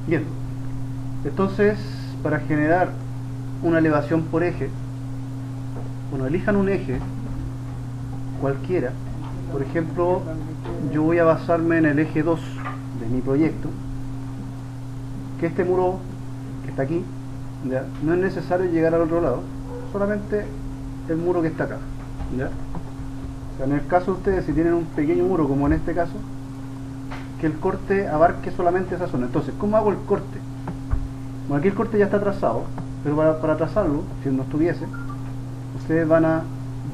Bien, entonces para generar una elevación por eje, bueno, elijan un eje cualquiera. Por ejemplo, yo voy a basarme en el eje 2 de mi proyecto, que este muro que está aquí, ¿ya? No es necesario llegar al otro lado, solamente el muro que está acá, ¿ya? O sea, en el caso de ustedes, si tienen un pequeño muro como en este caso, que el corte abarque solamente esa zona. Entonces, ¿cómo hago el corte? Bueno, aquí el corte ya está trazado, pero para trazarlo, si no estuviese, ustedes van a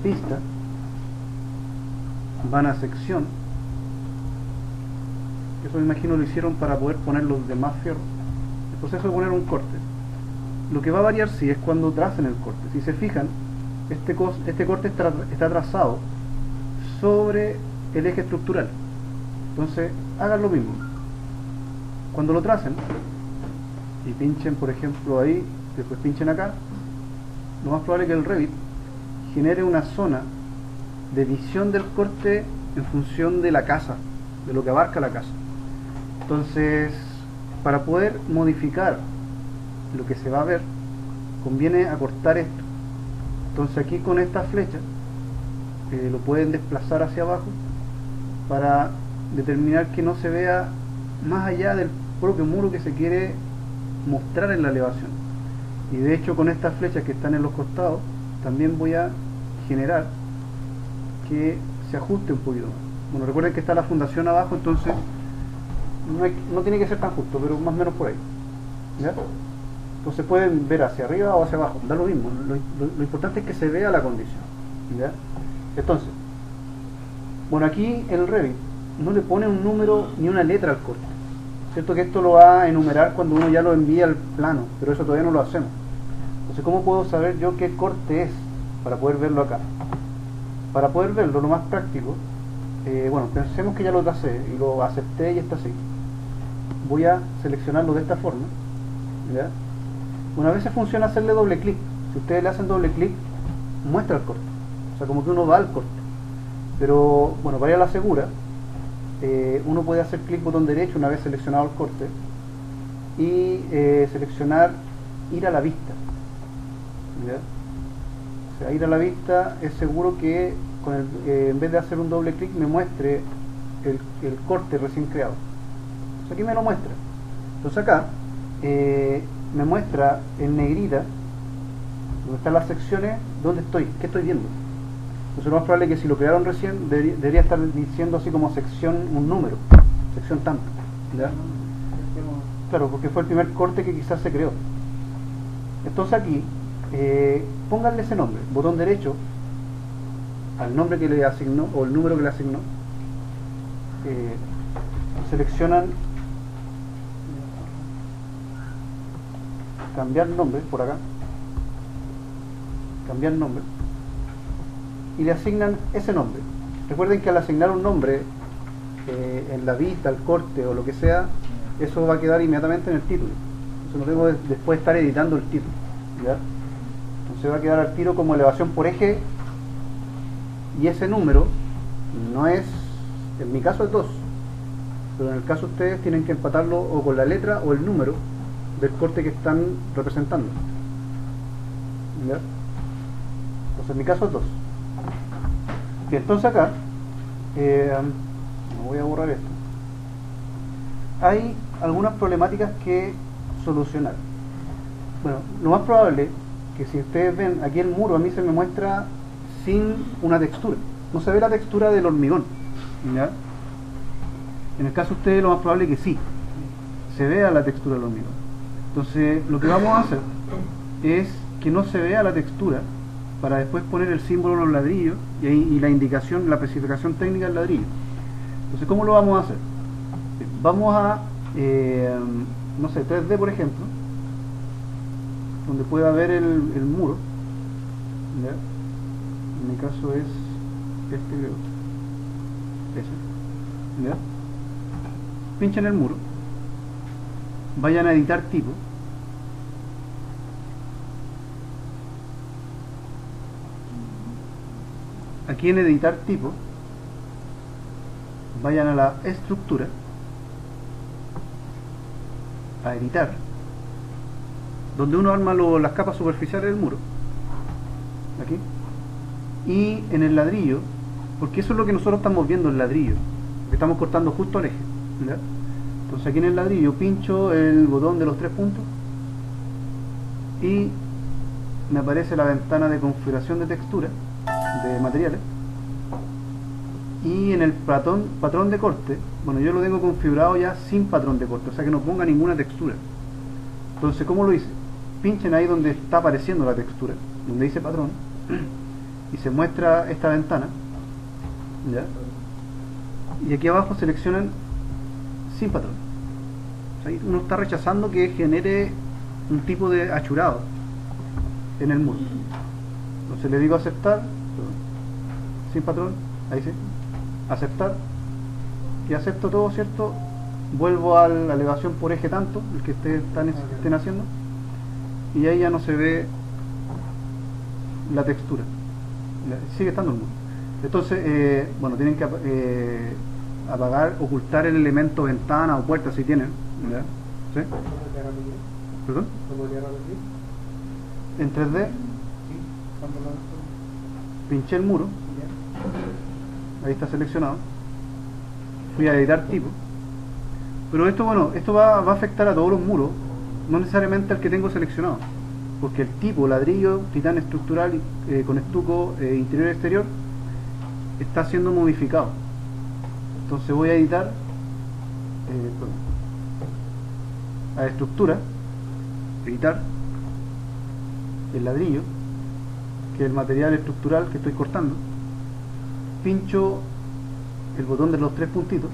vista, van a sección, eso me imagino lo hicieron para poder poner los demás fierros. El proceso de poner un corte, lo que va a variar sí es cuando tracen el corte. Si se fijan, este corte está trazado sobre el eje estructural. Entonces hagan lo mismo cuando lo tracen y pinchen, por ejemplo, ahí, después pinchen acá. Lo más probable es que el Revit genere una zona de visión del corte en función de la casa, de lo que abarca la casa. Entonces, para poder modificar lo que se va a ver, conviene acortar esto. Entonces aquí con esta flecha lo pueden desplazar hacia abajo para determinar que no se vea más allá del propio muro que se quiere mostrar en la elevación. Y de hecho con estas flechas que están en los costados también voy a generar que se ajuste un poquito más. Bueno, recuerden que está la fundación abajo, entonces no tiene que ser tan justo, pero más o menos por ahí, ¿ya? Entonces pueden ver hacia arriba o hacia abajo, da lo mismo, lo importante es que se vea la condición, ¿ya? Entonces, bueno, aquí el Revit no le pone un número ni una letra al corte. Cierto que esto lo va a enumerar cuando uno ya lo envía al plano, pero eso todavía no lo hacemos. Entonces, ¿cómo puedo saber yo qué corte es para poder verlo acá? Para poder verlo, lo más práctico, bueno, pensemos que ya lo tracé y lo acepté y está así. Voy a seleccionarlo de esta forma, ¿ya? Una vez funciona hacerle doble clic. Si ustedes le hacen doble clic, muestra el corte. O sea, como que uno va al corte. Pero, bueno, para ir a la segura, uno puede hacer clic botón derecho una vez seleccionado el corte y seleccionar ir a la vista, ¿ya? O sea, ir a la vista es seguro que en vez de hacer un doble clic me muestre el corte recién creado. Entonces aquí me lo muestra. Entonces acá me muestra en negrita donde están las secciones, dónde estoy, qué estoy viendo. Entonces lo más probable es que si lo crearon recién debería estar diciendo así como sección, un número, sección tanto, ¿ya? Claro, porque fue el primer corte que quizás se creó. Entonces aquí pónganle ese nombre, botón derecho al nombre que le asignó o el número que le asignó, seleccionan cambiar nombre por acá, cambiar nombre y le asignan ese nombre. Recuerden que al asignar un nombre en la vista, el corte o lo que sea, eso va a quedar inmediatamente en el título. Entonces no tengo después estar editando el título, ¿ya? Entonces va a quedar al tiro como elevación por eje y ese número no es, en mi caso es 2, pero en el caso ustedes tienen que empatarlo o con la letra o el número del corte que están representando, ¿ya? Entonces en mi caso es 2. Y entonces acá no voy a borrar esto. Hay algunas problemáticas que solucionar. Bueno, lo más probable que si ustedes ven aquí el muro a mí se me muestra sin una textura, no se ve la textura del hormigón, ¿ya? En el caso de ustedes lo más probable que sí se vea la textura del hormigón. Entonces lo que vamos a hacer es que no se vea la textura para después poner el símbolo en los ladrillos y la indicación, la especificación técnica del ladrillo. Entonces, ¿cómo lo vamos a hacer? Vamos a, no sé, 3D por ejemplo, donde pueda ver el muro, ¿ya? En mi caso es este, creo, ese, ¿ya? Pinchen el muro, vayan a editar tipo, aquí en editar tipo vayan a la estructura a editar, donde uno arma las capas superficiales del muro, aquí, y en el ladrillo, porque eso es lo que nosotros estamos viendo, el ladrillo, que estamos cortando justo al eje, ¿ya? Entonces aquí en el ladrillo pincho el botón de los 3 puntos y me aparece la ventana de configuración de textura de materiales, y en el patrón de corte, bueno, yo lo tengo configurado ya sin patrón de corte, o sea que no ponga ninguna textura. Entonces, ¿cómo lo hice? Pinchen ahí donde está apareciendo la textura, donde dice patrón, y se muestra esta ventana, ¿ya? Y aquí abajo seleccionan sin patrón. O sea, uno está rechazando que genere un tipo de achurado en el muro. Entonces le digo aceptar, sin patrón, ahí sí, aceptar, y acepto todo, ¿cierto? Vuelvo a la elevación por eje tanto, el que estén haciendo, y ahí ya no se ve la textura, sigue estando el muro. Entonces, bueno, tienen que apagar, ocultar el elemento ventana o puerta si tienen, ¿ya? ¿Sí? ¿Perdón? En 3D pinché el muro, ahí está seleccionado, fui a editar tipo, pero esto, bueno, esto va a afectar a todos los muros, no necesariamente al que tengo seleccionado, porque el tipo ladrillo, titán estructural con estuco interior y exterior está siendo modificado. Entonces voy a editar a estructura, editar el ladrillo, que es el material estructural que estoy cortando, pincho el botón de los 3 puntitos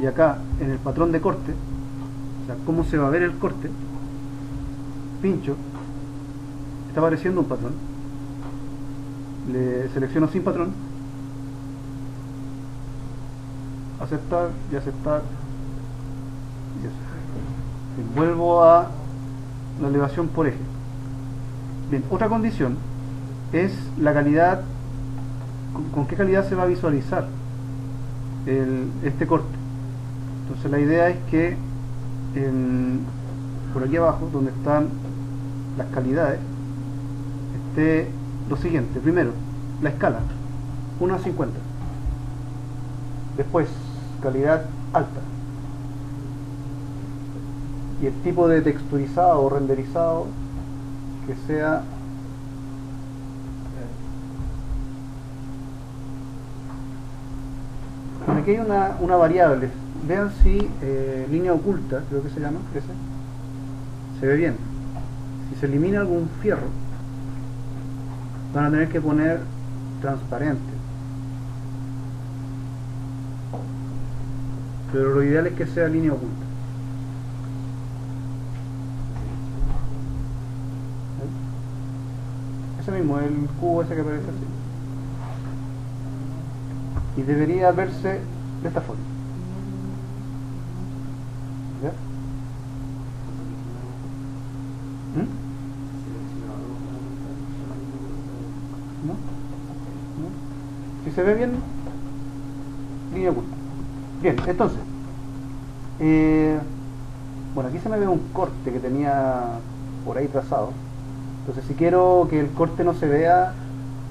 y acá en el patrón de corte, o sea, cómo se va a ver el corte, pincho, está apareciendo un patrón, le selecciono sin patrón, aceptar y aceptar y eso. Y vuelvo a la elevación por eje. Bien, otra condición es la calidad, con qué calidad se va a visualizar este corte. Entonces la idea es que por aquí abajo, donde están las calidades, esté lo siguiente: primero, la escala 1 a 50, después calidad alta, y el tipo de texturizado o renderizado que sea bueno, aquí hay una variable, vean si línea oculta, creo que se llama ese, se ve bien. Si se elimina algún fierro, van a tener que poner transparente, pero lo ideal es que sea línea oculta. Ese mismo, el cubo ese que aparece así, y debería verse de esta forma, ¿ya? ¿No? ¿No? Si se ve bien, línea oculta. Bien, entonces bueno, aquí se me ve un corte que tenía por ahí trazado. Entonces, si quiero que el corte no se vea,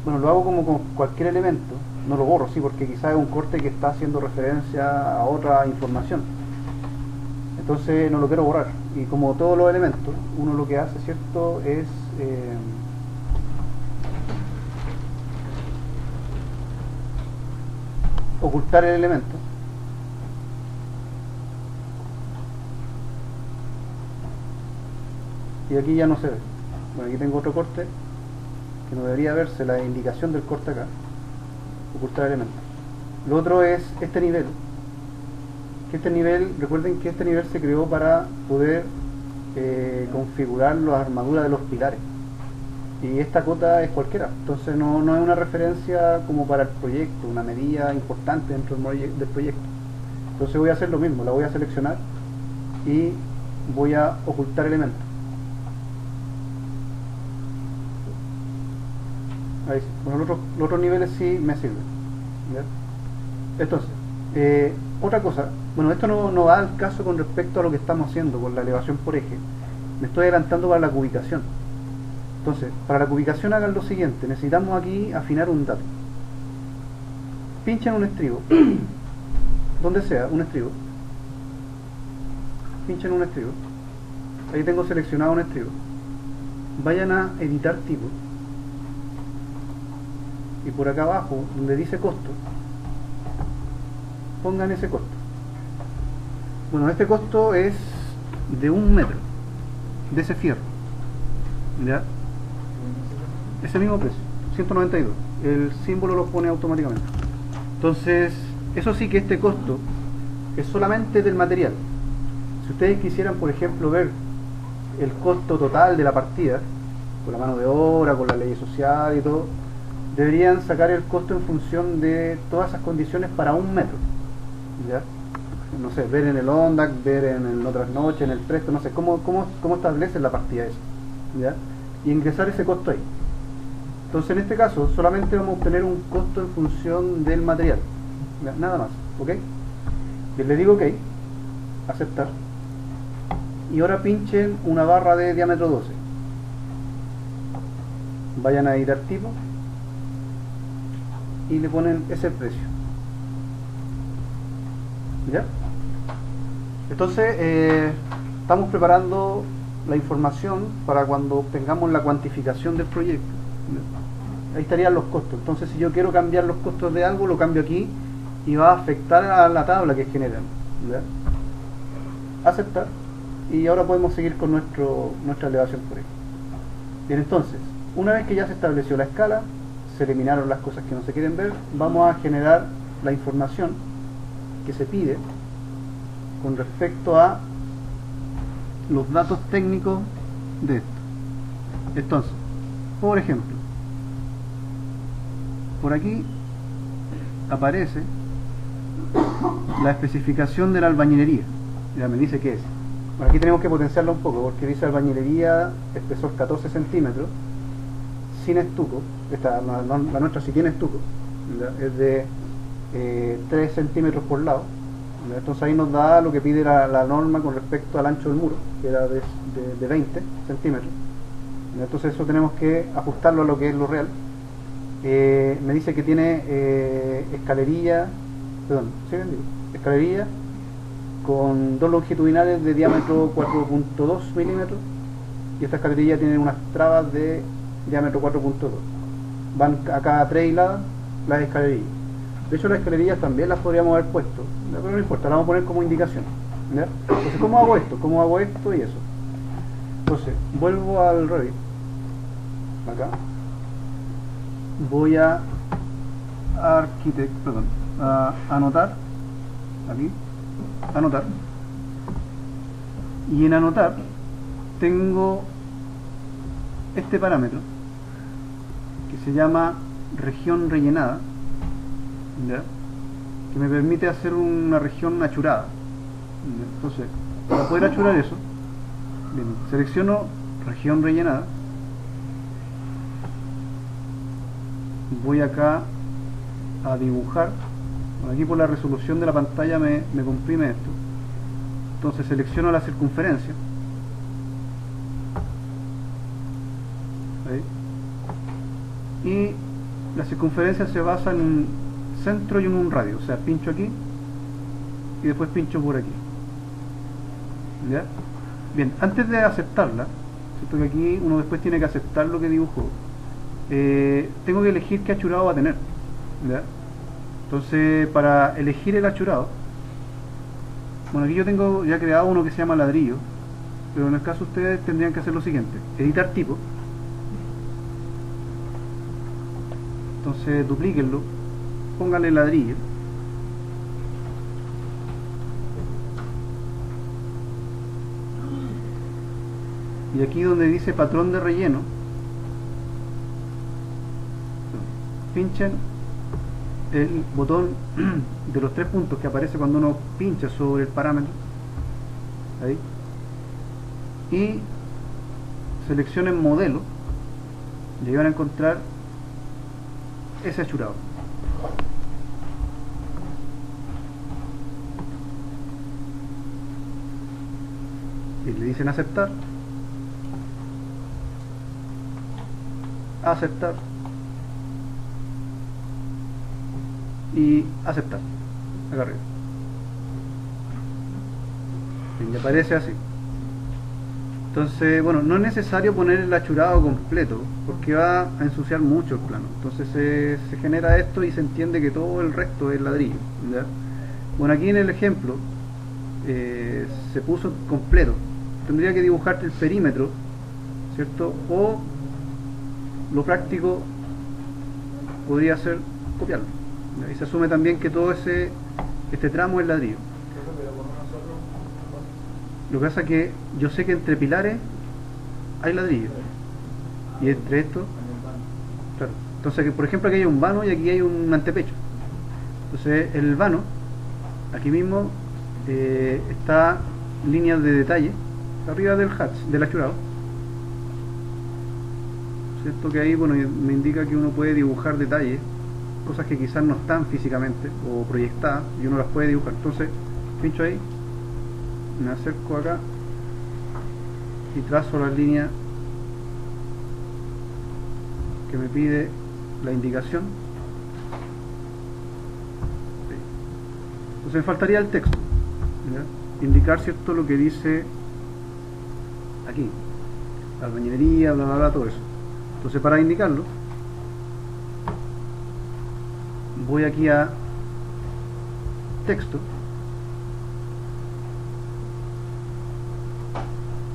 bueno, lo hago como con cualquier elemento, no lo borro, sí, porque quizás es un corte que está haciendo referencia a otra información, entonces no lo quiero borrar. Y como todos los elementos, uno lo que hace, ¿cierto?, es ocultar el elemento, y aquí ya no se ve. Bueno, aquí tengo otro corte que no debería verse la indicación del corte acá, ocultar elemento. Lo otro es este nivel, que este nivel, recuerden que este nivel se creó para poder configurar las armaduras de los pilares, y esta cota es cualquiera, entonces no es una referencia como para el proyecto, una medida importante dentro del proyecto. Entonces voy a hacer lo mismo, la voy a seleccionar y voy a ocultar elementos. Ahí sí. Bueno, los otros niveles sí me sirven, ¿ya? Entonces, otra cosa, Bueno, esto no va al caso con respecto a lo que estamos haciendo con la elevación por eje. Me estoy adelantando para la cubicación. Entonces, para la cubicación hagan lo siguiente. Necesitamos aquí afinar un dato. Pinchen un estribo, donde sea, un estribo. Pinchen un estribo. Ahí tengo seleccionado un estribo. Vayan a editar tipo. Y por acá abajo, donde dice costo, pongan ese costo. Bueno, este costo es de 1 metro de ese fierro, ¿ya? Ese mismo precio, 192. El símbolo lo pone automáticamente. Entonces, eso sí que este costo es solamente del material. Si ustedes quisieran, por ejemplo, ver el costo total de la partida, con la mano de obra, con la ley social y todo, deberían sacar el costo en función de todas esas condiciones para 1 metro, ¿ya? No sé, ver en el ONDAC, ver en el Otras Noches, en el Presto, no sé, cómo establecen la partida eso, ¿ya? Y ingresar ese costo ahí. Entonces en este caso solamente vamos a obtener un costo en función del material, ¿ya? Nada más, ¿ok? Bien, le digo ok, aceptar, y ahora pinchen una barra de diámetro 12, vayan a editar tipo y le ponen ese precio, ¿ya? Entonces estamos preparando la información para cuando obtengamos la cuantificación del proyecto. Ahí estarían los costos. Entonces si yo quiero cambiar los costos de algo, lo cambio aquí y va a afectar a la tabla que generan, ¿ya? Aceptar, y ahora podemos seguir con nuestra elevación por eje. Bien, entonces una vez que ya se estableció la escala, se eliminaron las cosas que no se quieren ver, vamos a generar la información que se pide con respecto a los datos técnicos de esto. Entonces, por ejemplo, por aquí aparece la especificación de la albañilería. Ya me dice qué es. Bueno, aquí tenemos que potenciarla un poco porque dice albañilería, espesor 14 centímetros, sin estuco. La nuestra sí tiene estuco, es de 3 centímetros por lado. Entonces ahí nos da lo que pide la norma con respecto al ancho del muro, que era de 20 centímetros. Entonces eso tenemos que ajustarlo a lo que es lo real. Me dice que tiene escalerilla con dos longitudinales de diámetro 4.2 milímetros, y esta escalerilla tiene unas trabas de diámetro 4.2. Van a cada 3 hiladas las escalerillas. De hecho las escalerillas también las podríamos haber puesto, pero no importa, las vamos a poner como indicación, ¿ya? Entonces, ¿cómo hago esto? ¿Cómo hago esto y eso? Entonces, vuelvo al Revit, acá, voy a anotar, aquí, anotar, y en anotar tengo este parámetro que se llama región rellenada, ¿ya? Que me permite hacer una región achurada, ¿ya? Entonces, para poder achurar eso, bien, selecciono región rellenada, voy acá a dibujar. Bueno, aquí por la resolución de la pantalla me comprime esto. Entonces selecciono la circunferencia, ahí, y la circunferencia se basa en un centro y en un radio, o sea, pincho aquí y después pincho por aquí, ¿ya? Bien, antes de aceptarla, ¿cierto? Que aquí uno después tiene que aceptar lo que dibujó, tengo que elegir qué achurado va a tener, ¿ya? Entonces, para elegir el achurado, bueno, aquí yo tengo ya creado uno que se llama ladrillo, pero en el caso ustedes tendrían que hacer lo siguiente: editar tipo, entonces duplíquenlo, pónganle ladrillo, y aquí donde dice patrón de relleno, pinchen el botón de los 3 puntos que aparece cuando uno pincha sobre el parámetro, ahí, y seleccionen modelo, y ahí van a encontrar ese achurado. y le dicen aceptar, aceptar y aceptar acá arriba. Y aparece así. Entonces, bueno, no es necesario poner el achurado completo porque va a ensuciar mucho el plano. Entonces se genera esto y se entiende que todo el resto es ladrillo, ¿ya? Bueno, aquí en el ejemplo se puso completo. Tendría que dibujarte el perímetro, ¿cierto? O lo práctico podría ser copiarlo, ¿ya? Y se asume también que todo este tramo es ladrillo. Lo que pasa es que yo sé que entre pilares hay ladrillo y entre estos, claro. Entonces, por ejemplo, aquí hay un vano y aquí hay un antepecho. Entonces el vano, aquí mismo está líneas de detalle arriba del hatch, del achurado, ¿cierto? Que ahí, bueno, me indica que uno puede dibujar detalles, cosas que quizás no están físicamente o proyectadas, y uno las puede dibujar. Entonces pincho ahí, me acerco acá y trazo la línea que me pide la indicación. Entonces me faltaría el texto, ¿ya? Indicar, cierto, lo que dice aquí, albañilería, bla bla bla, todo eso. Entonces, para indicarlo, voy aquí a texto.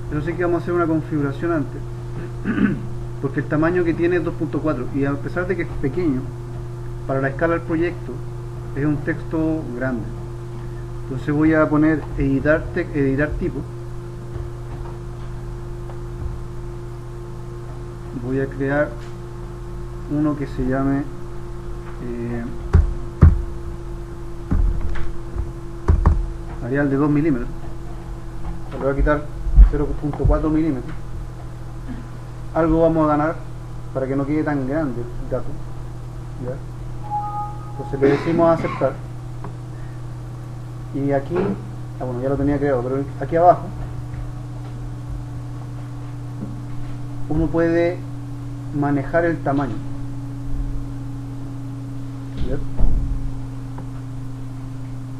Pero sí que vamos a hacer una configuración antes porque el tamaño que tiene es 2.4 y a pesar de que es pequeño para la escala del proyecto es un texto grande. Entonces voy a poner editar tipo, voy a crear uno que se llame Arial de 2 milímetros. Le voy a quitar 0.4 milímetros. Algo vamos a ganar para que no quede tan grande el dato, ¿ya? Entonces le decimos aceptar y aquí, bueno, ya lo tenía creado, pero aquí abajo uno puede manejar el tamaño, ¿ya?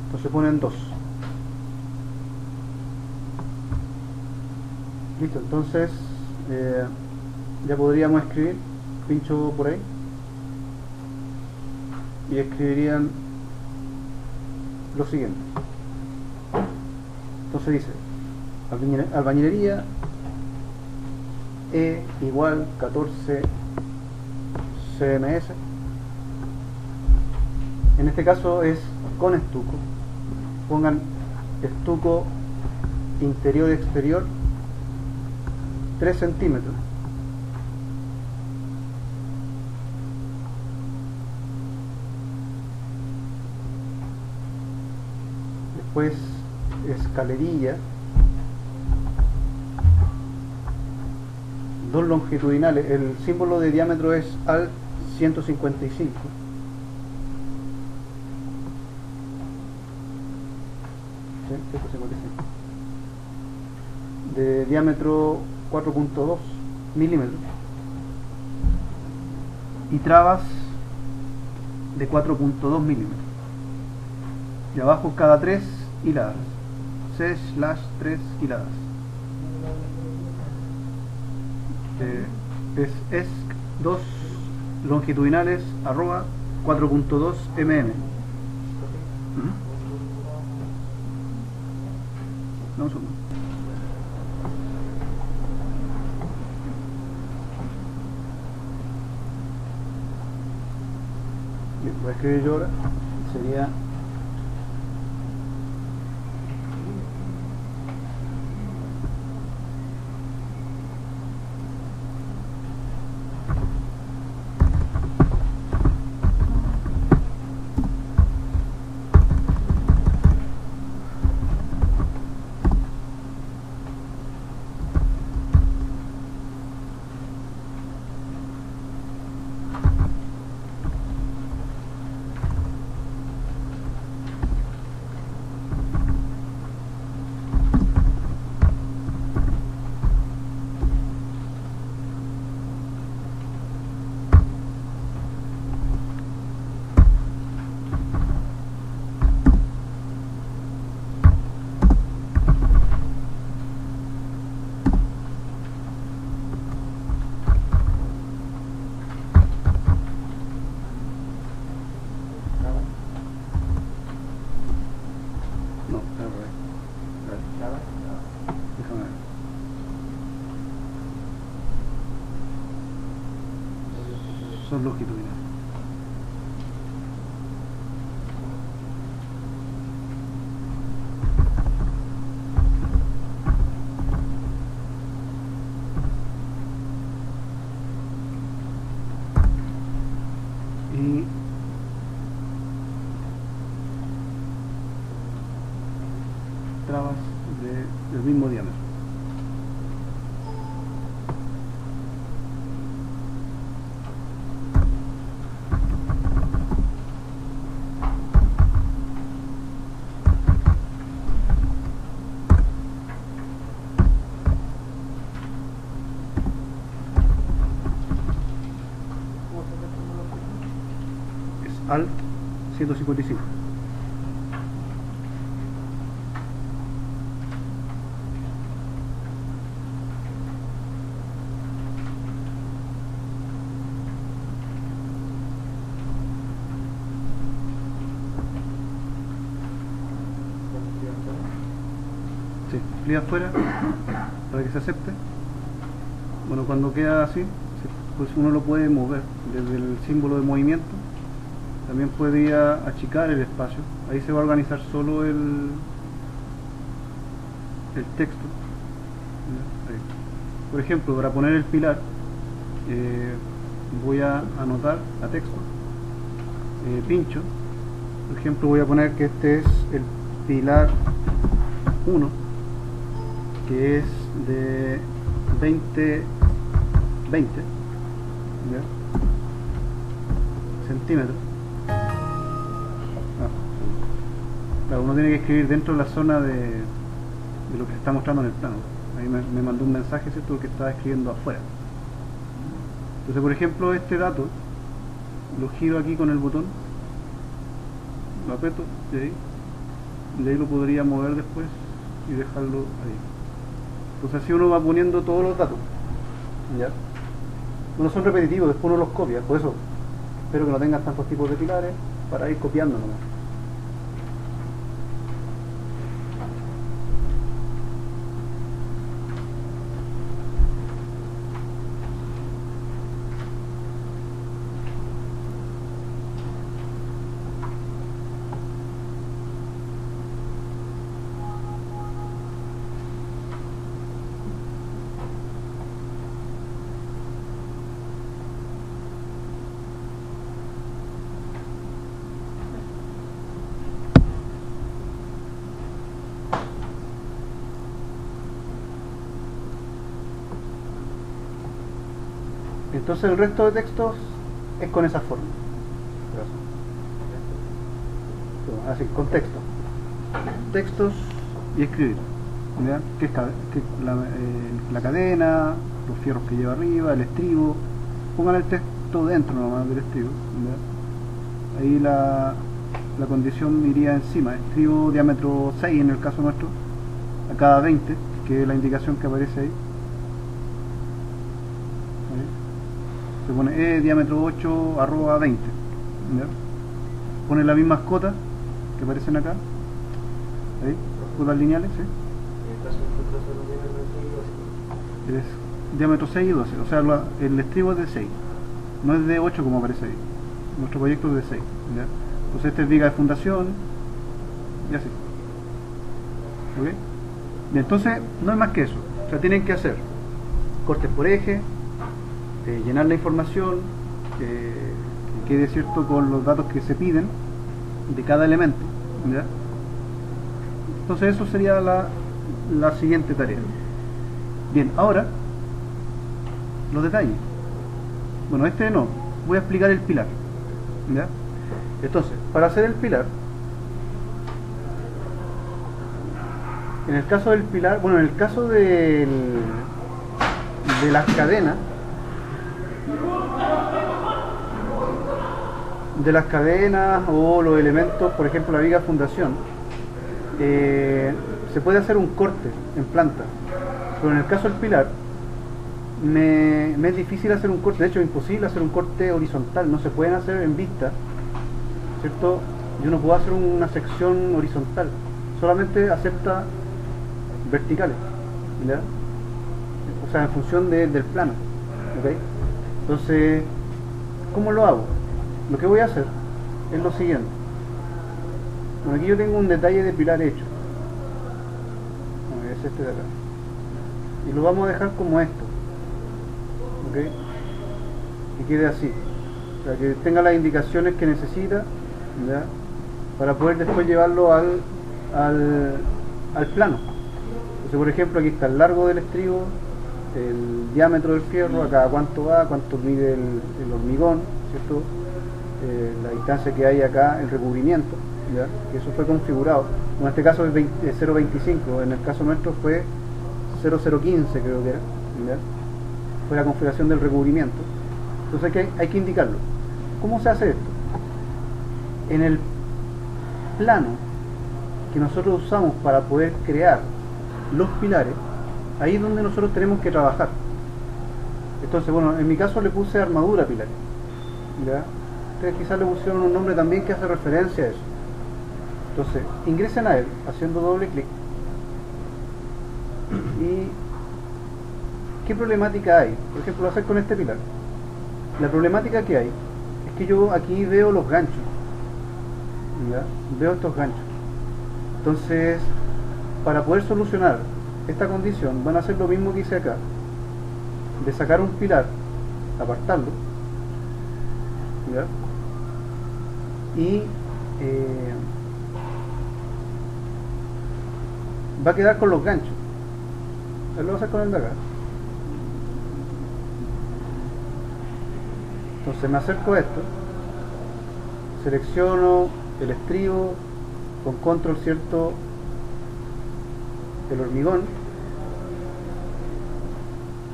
Entonces ponen 2. Listo, entonces ya podríamos escribir, pincho por ahí y escribirían lo siguiente. Entonces dice albañilería E igual 14 CMS. En este caso es con estuco. Pongan estuco interior exterior 3 centímetros. Después escalerilla, 2 longitudinales. El símbolo de diámetro es al 155. ¿Sí? 155. De diámetro 4.2 milímetros y trabas de 4.2 milímetros y abajo cada 3 hiladas, C/3 hiladas. Es 2 longitudinales arroba 4.2 mm. No, un segundo. Voy a escribir yo ahora, sería son longitudinales. Y trabas del mismo diámetro. Es Alt 155. Sí, clic afuera para que se acepte. Bueno, cuando queda así, pues uno lo puede mover desde el símbolo de movimiento. También puede ir a achicar el espacio. Ahí se va a organizar solo el texto. Ahí. Por ejemplo, para poner el pilar, voy a anotar a texto, pincho. Por ejemplo, voy a poner que este es el pilar 1, que es de 20 ¿ya? Centímetros. Claro, uno tiene que escribir dentro de la zona de lo que se está mostrando en el plano. Ahí me mandó un mensaje, ¿cierto?, que estaba escribiendo afuera. Entonces, por ejemplo, este dato lo giro aquí con el botón, lo aprieto y de ahí lo podría mover después y dejarlo ahí. Entonces así uno va poniendo todos los datos, ¿ya? No son repetitivos, después uno los copia. Por eso espero que no tengan tantos tipos de pilares para ir copiando nomás. Entonces el resto de textos es con esa forma. Así, con texto. Textos y escribir. ¿Ya? Que es la cadena, los fierros que lleva arriba, el estribo. Pongan el texto dentro nomás del estribo. ¿Ya? Ahí la condición iría encima. Estribo diámetro 6 en el caso nuestro, a cada 20, que es la indicación que aparece ahí. Se pone diámetro 8 arroba 20. ¿Ya? Pone las mismas cotas que aparecen acá. Ahí, cotas lineales, ¿sí? Es diámetro 6 y 12. O sea, el estribo es de 6. No es de 8 como aparece ahí. Nuestro proyecto es de 6. ¿Ya? Entonces este es viga de fundación. Y así. ¿Ok? Y entonces no es más que eso. O sea, tienen que hacer cortes por eje, llenar la información, que quede cierto con los datos que se piden de cada elemento, ¿ya? Entonces eso sería la siguiente tarea. Bien, ahora los detalles. Bueno, este no, voy a explicar el pilar, ¿ya? Entonces, para hacer el pilar, en el caso del pilar, bueno, en el caso de las cadenas, o los elementos, por ejemplo la viga fundación, se puede hacer un corte en planta, pero en el caso del pilar me es difícil hacer un corte, de hecho es imposible hacer un corte horizontal, no se pueden hacer en vista, ¿cierto? Yo no puedo hacer una sección horizontal, solamente acepta verticales, ¿ya? O sea, en función del plano, ¿ok? Entonces ¿Cómo lo hago? Lo que voy a hacer es lo siguiente. Bueno, aquí yo tengo un detalle de pilar hecho. Bueno, es este de acá. Y lo vamos a dejar como esto. ¿Ok? Que quede así. O sea, que tenga las indicaciones que necesita, ¿ya? Para poder después llevarlo al plano. Entonces, por ejemplo, aquí está el largo del estribo, el diámetro del fierro, acá cuánto va, cuánto mide el hormigón, ¿cierto? La distancia que hay acá, el recubrimiento, ¿ya? Que eso fue configurado. En este caso es 0.25, en el caso nuestro fue 0.015, creo que era, ¿ya? Fue la configuración del recubrimiento. Entonces hay que indicarlo. ¿Cómo se hace esto? En el plano que nosotros usamos para poder crear los pilares, ahí es donde nosotros tenemos que trabajar. Entonces, bueno, en mi caso le puse armadura pilares, ¿ya? Ustedes quizás le pusieron un nombre también que hace referencia a eso. Entonces, ingresen a él haciendo doble clic. ¿Y qué problemática hay? Por ejemplo, lo hacer con este pilar. La problemática que hay es que yo aquí veo los ganchos, ¿ya? Veo estos ganchos. Entonces, para poder solucionar esta condición, van a hacer lo mismo que hice acá, de sacar un pilar, apartarlo, ¿ya? Y va a quedar con los ganchos. Él lo va a hacer con el de acá. Entonces me acerco a esto, selecciono el estribo con control, cierto, el hormigón,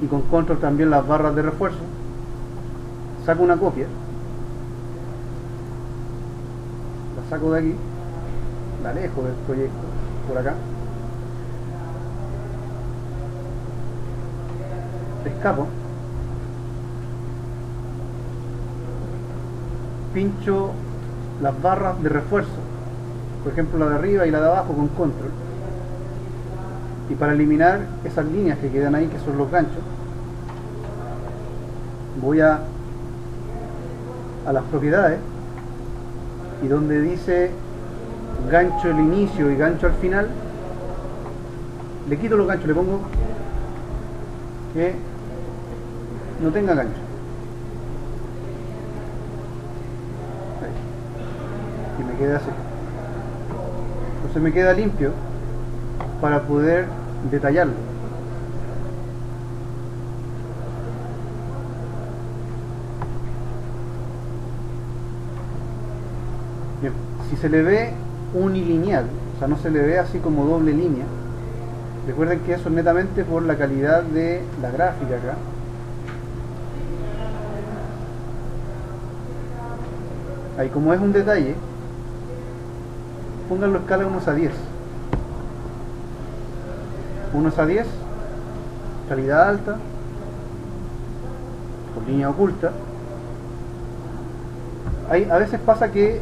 y con control también las barras de refuerzo. Saco una copia, la saco de aquí, la alejo del proyecto por acá, escapo, pincho las barras de refuerzo, por ejemplo la de arriba y la de abajo, con control, y para eliminar esas líneas que quedan ahí, que son los ganchos, voy a las propiedades, y donde dice gancho al inicio y gancho al final, le quito los ganchos, le pongo que no tenga gancho. Y me queda así. Entonces me queda limpio para poder detallarlo. Bien, si se le ve unilineal, o sea, no se le ve así como doble línea, recuerden que eso es netamente por la calidad de la gráfica acá. Ahí, como es un detalle, pónganlo a escala 1:10. 1:10, calidad alta, con línea oculta. A veces pasa que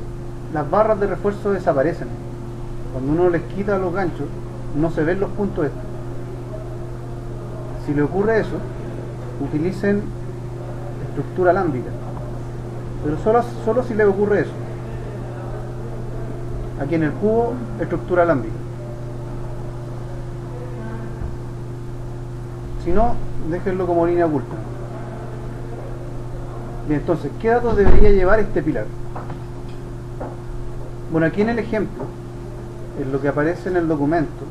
las barras de refuerzo desaparecen. Cuando uno les quita los ganchos, no se ven los puntos estos. Si le ocurre eso, utilicen estructura alámbica, pero solo si le ocurre eso. Aquí en el cubo, estructura alámbica. Si no, déjenlo como línea oculta. Bien, entonces, ¿qué datos debería llevar este pilar? Bueno, aquí en el ejemplo, en lo que aparece en el documento,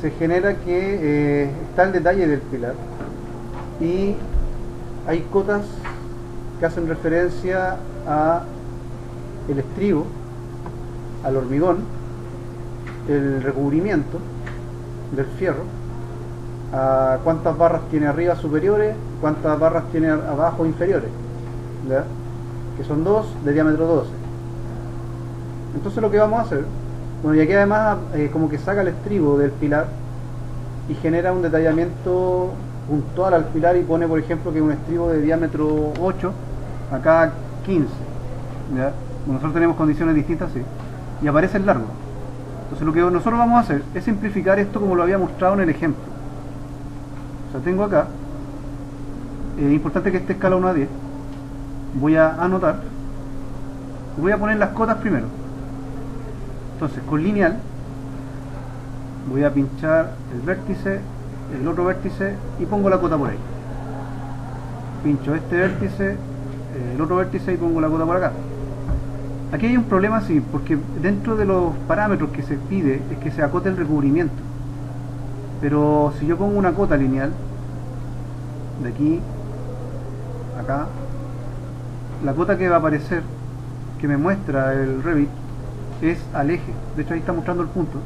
se genera que está el detalle del pilar y hay cotas que hacen referencia a el estribo, al hormigón, el recubrimiento del fierro, a cuántas barras tiene arriba superiores, cuántas barras tiene abajo inferiores, ¿ya? Que son 2 de diámetro 12. Entonces lo que vamos a hacer, bueno, y aquí además como que saca el estribo del pilar y genera un detallamiento puntual al pilar y pone, por ejemplo, que un estribo de diámetro 8, acá 15, ¿ya? Bueno, nosotros tenemos condiciones distintas, sí, y aparece el largo. Entonces lo que nosotros vamos a hacer es simplificar esto como lo había mostrado en el ejemplo. O sea, tengo acá, importante que esté escala 1:10, voy a anotar, voy a poner las cotas primero. Entonces con lineal voy a pinchar el vértice, el otro vértice y pongo la cota por ahí. Pincho este vértice, el otro vértice y pongo la cota por acá. Aquí hay un problema, sí, porque dentro de los parámetros que se pide es que se acote el recubrimiento. Pero si yo pongo una cota lineal, de aquí, acá, la cota que va a aparecer, que me muestra el Revit, es al eje. De hecho ahí está mostrando el punto.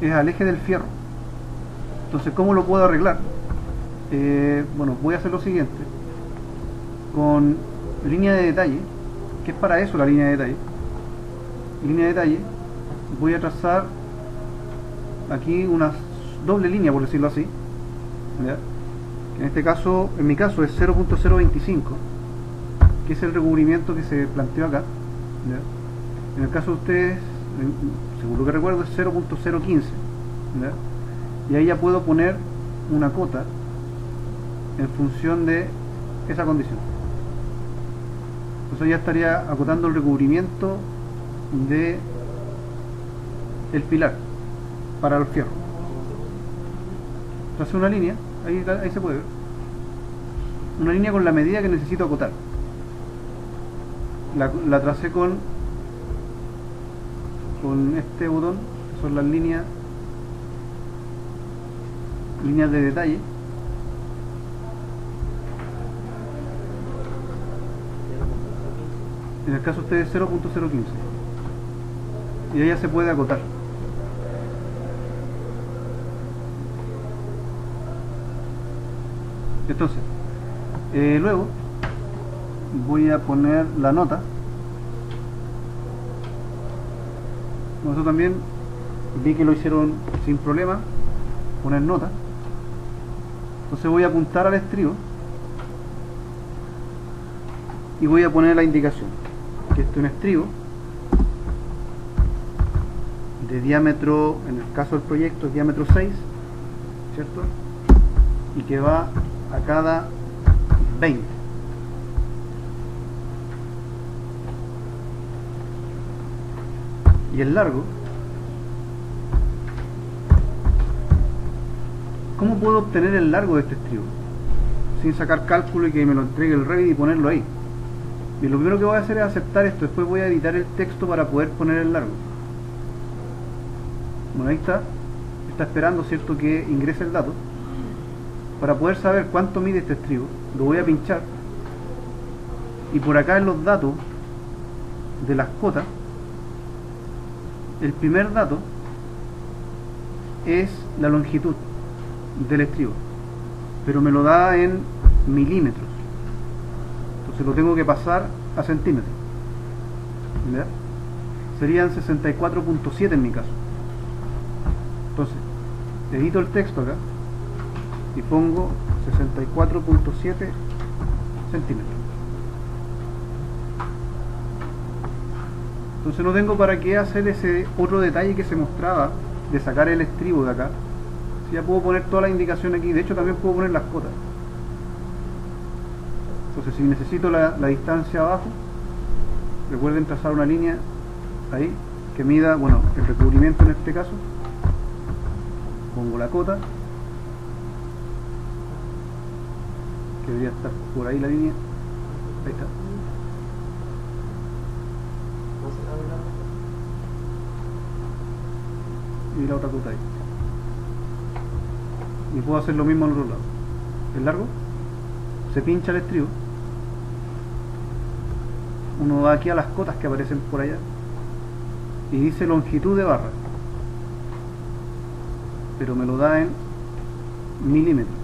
Es al eje del fierro. Entonces, ¿cómo lo puedo arreglar? Bueno, voy a hacer lo siguiente. Con línea de detalle, que es para eso la línea de detalle. Línea de detalle, voy a trazar aquí una doble línea, por decirlo así. ¿Ya? En este caso, en mi caso es 0.025, que es el recubrimiento que se planteó acá. ¿Ya? En el caso de ustedes, según lo que recuerdo, es 0.015. Y ahí ya puedo poner una cota en función de esa condición. Entonces ya estaría acotando el recubrimiento de el pilar para el fierro. Tracé una línea, ahí se puede ver, una línea con la medida que necesito acotar. La tracé con este botón, que son las líneas de detalle. En el caso de ustedes 0.015, y ahí ya se puede acotar. Entonces luego voy a poner la nota. Nosotros también vi que lo hicieron sin problema, poner nota. Entonces voy a apuntar al estribo y voy a poner la indicación que este es un estribo de diámetro, en el caso del proyecto es diámetro 6, ¿cierto? Y que va a cada 20. Y el largo, ¿cómo puedo obtener el largo de este estribo? Sin sacar cálculo y que me lo entregue el Revit y ponerlo ahí. Y lo primero que voy a hacer es aceptar esto, después voy a editar el texto para poder poner el largo. Bueno, ahí está esperando, ¿cierto?, que ingrese el dato. Para poder saber cuánto mide este estribo, lo voy a pinchar. Y por acá en los datos de las cotas, el primer dato es la longitud del estribo, pero me lo da en milímetros. Entonces lo tengo que pasar a centímetros. ¿Verdad? Serían 64.7 en mi caso. Entonces, edito el texto acá y pongo 64.7 centímetros. Entonces no tengo para qué hacer ese otro detalle que se mostraba de sacar el estribo de acá. Si ya puedo poner toda la indicación aquí, de hecho también puedo poner las cotas. Entonces si necesito la distancia abajo, recuerden trazar una línea ahí que mida, bueno, el recubrimiento en este caso. Pongo la cota, que debería estar por ahí la línea. Ahí está. Y la otra cota ahí. Y puedo hacer lo mismo al otro lado. El largo, se pincha el estribo. Uno va aquí a las cotas que aparecen por allá y dice longitud de barra, pero me lo da en milímetros.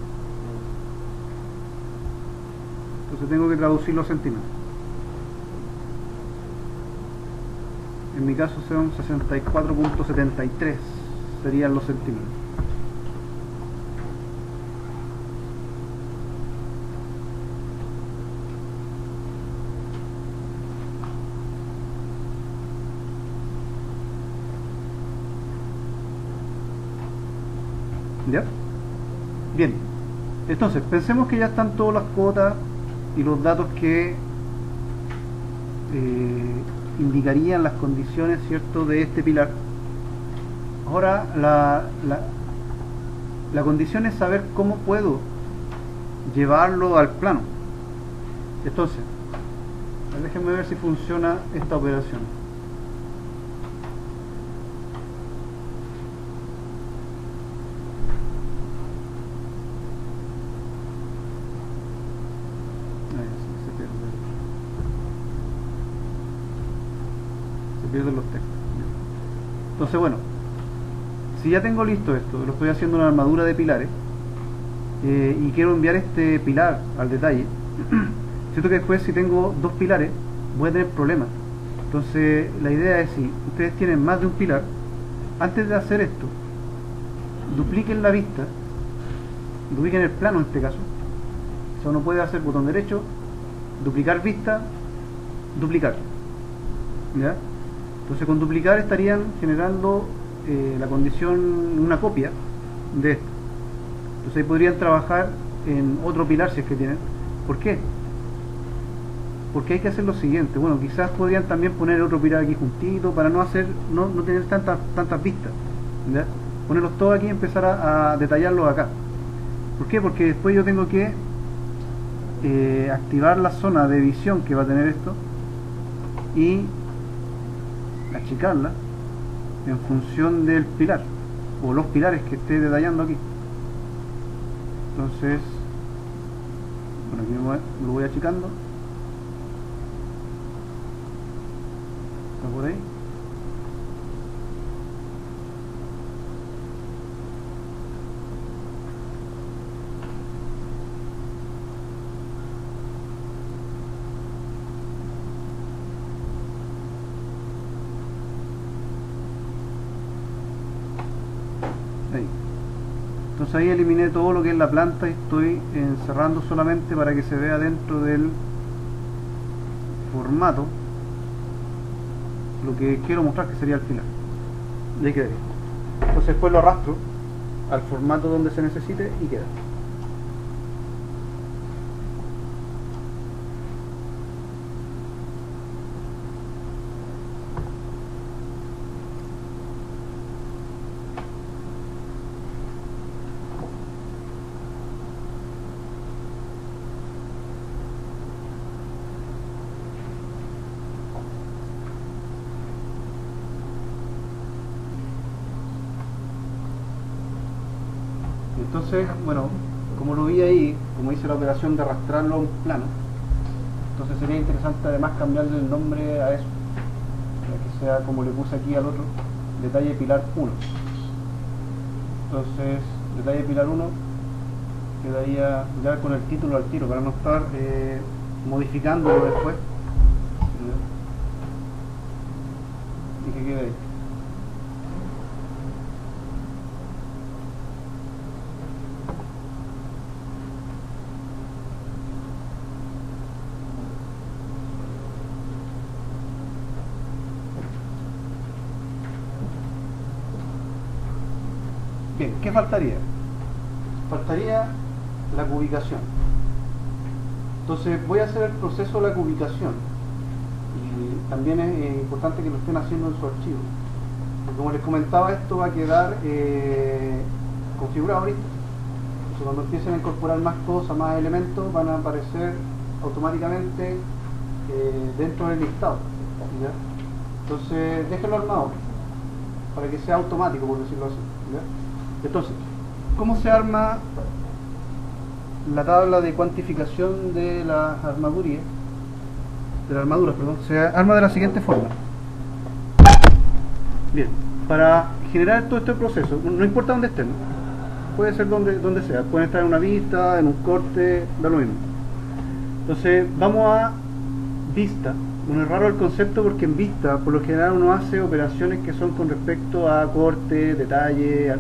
Entonces tengo que traducirlo a centímetros. En mi caso son 64.73 serían los centímetros. ¿Ya? Bien, entonces pensemos que ya están todas las cuotas y los datos que indicarían las condiciones, ¿cierto?, de este pilar. Ahora la condición es saber cómo puedo llevarlo al plano. Entonces, déjenme ver si funciona esta operación. Se pierden los textos. Entonces, bueno, si ya tengo listo esto, lo estoy haciendo en una armadura de pilares, y quiero enviar este pilar al detalle, siento que después, si tengo dos pilares, voy a tener problemas. Entonces la idea es, si ustedes tienen más de un pilar, antes de hacer esto, dupliquen la vista, dupliquen el plano en este caso. O sea, uno puede hacer botón derecho, duplicar vista, duplicar, ¿ya? Entonces con duplicar estarían generando la condición, una copia de esto. Entonces ahí podrían trabajar en otro pilar si es que tienen. ¿Por qué? Porque hay que hacer lo siguiente. Bueno, quizás podrían también poner otro pilar aquí juntito para no tener tantas vistas, ¿ya? Ponerlos todos aquí y empezar a detallarlos acá. ¿Por qué? Porque después yo tengo que activar la zona de visión que va a tener esto y achicarla en función del pilar o los pilares que esté detallando aquí. Entonces, bueno, aquí lo voy achicando. Está por ahí. Ahí. Entonces ahí eliminé todo lo que es la planta y estoy encerrando solamente para que se vea dentro del formato lo que quiero mostrar, que sería el pilar. Y ahí quedaría. Entonces después lo arrastro al formato donde se necesite y queda. Entonces, bueno, como lo vi ahí, como hice la operación de arrastrarlo a un plano, entonces sería interesante además cambiarle el nombre a eso, para que sea como le puse aquí al otro, detalle pilar 1. Entonces, detalle pilar 1 quedaría ya con el título al tiro, para no estar modificándolo después. Y que quede ahí. Bien, ¿qué faltaría? Faltaría la cubicación. Entonces voy a hacer el proceso de la cubicación, y también es importante que lo estén haciendo en su archivo, porque como les comentaba, esto va a quedar configurado ahorita. Entonces cuando empiecen a incorporar más cosas, más elementos, van a aparecer automáticamente dentro del listado, ¿ya? Entonces déjenlo armado para que sea automático, por decirlo así, ¿ya? Entonces, ¿cómo se arma la tabla de cuantificación de las armaduras? Se arma de la siguiente forma. Bien, para generar todo este proceso, no importa dónde estén, puede ser donde sea, pueden estar en una vista, en un corte, da lo mismo. Entonces, vamos a vista. Bueno, es raro el concepto porque en vista, por lo general, uno hace operaciones que son con respecto a corte, detalle,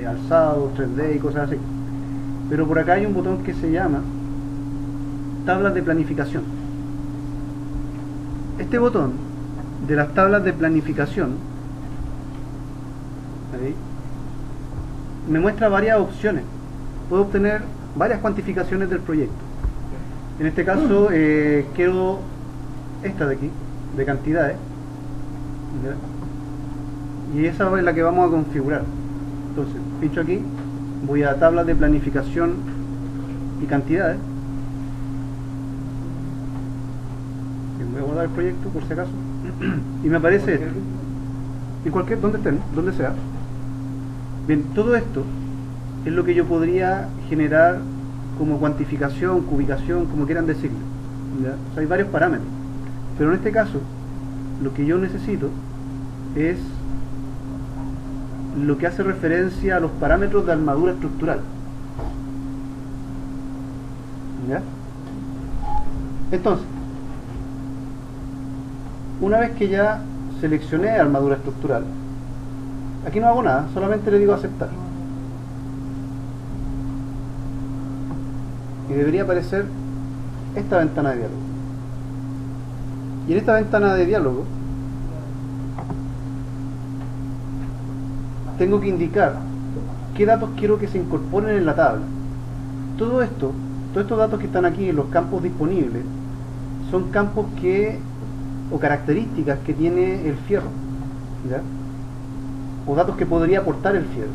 alzado, 3D y cosas así. Pero por acá hay un botón que se llama tablas de planificación. Este botón de las tablas de planificación, ahí, me muestra varias opciones. Puedo obtener varias cuantificaciones del proyecto. En este caso quiero esta de aquí, de cantidades, ¿ya? Y esa es la que vamos a configurar. Entonces pincho aquí, voy a tablas de planificación y cantidades, y voy a guardar el proyecto por si acaso y me aparece esto en cualquier, donde estén, donde sea. Bien, todo esto es lo que yo podría generar como cuantificación, cubicación, como quieran decirlo, ¿ya? O sea, hay varios parámetros, pero en este caso lo que yo necesito es lo que hace referencia a los parámetros de armadura estructural, ¿ya? Entonces, una vez que ya seleccioné armadura estructural, aquí no hago nada, solamente le digo aceptar y debería aparecer esta ventana de diálogo. Y en esta ventana de diálogo tengo que indicar qué datos quiero que se incorporen en la tabla. Todo esto, todos estos datos que están aquí en los campos disponibles son campos que, o características que tiene el fierro, ¿ya? O datos que podría aportar el fierro.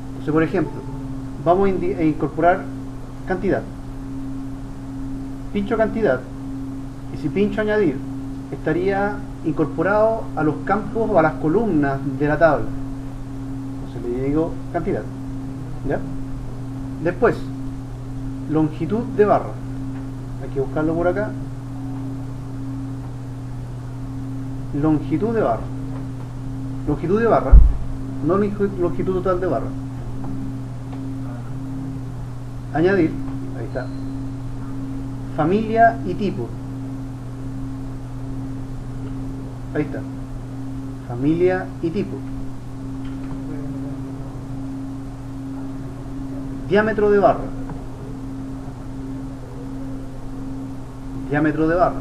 Entonces, por ejemplo, vamos a incorporar cantidad. Pincho cantidad, y si pincho añadir, estaría incorporado a los campos o a las columnas de la tabla. Entonces le digo cantidad, ¿ya? Después, longitud de barra, hay que buscarlo por acá. Longitud de barra, no longitud total de barra. Añadir, ahí está. Familia y tipo, ahí está. Familia y tipo. Diámetro de barra. Diámetro de barra.